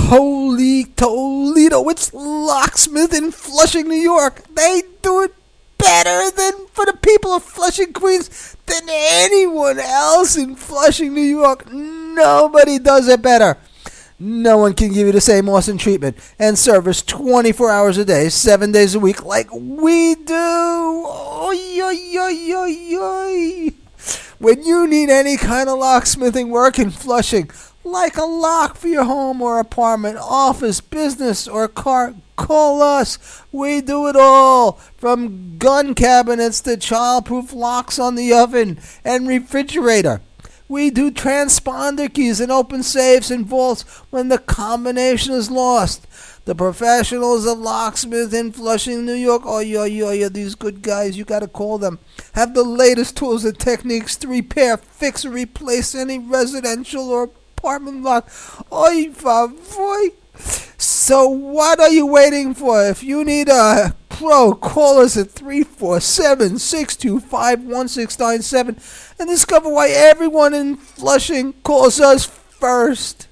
Holy Toledo, it's Locksmith in Flushing, New York. They do it better than for the people of Flushing, Queens than anyone else in Flushing, New York. Nobody does it better. No one can give you the same awesome treatment and service 24 hours a day, 7 days a week like we do. Oy, oy, oy, oy, oy. When you need any kind of locksmithing work in Flushing, like a lock for your home or apartment, office, business, or car, call us. We do it all, from gun cabinets to childproof locks on the oven and refrigerator. We do transponder keys and open safes and vaults when the combination is lost. The professionals of Locksmith in Flushing, New York, these good guys, you gotta call them, have the latest tools and techniques to repair, fix, or replace any residential or apartment lock. Oy vavoy. So what are you waiting for? If you need a pro, call us at 347-625-1697 and discover why everyone in Flushing calls us first.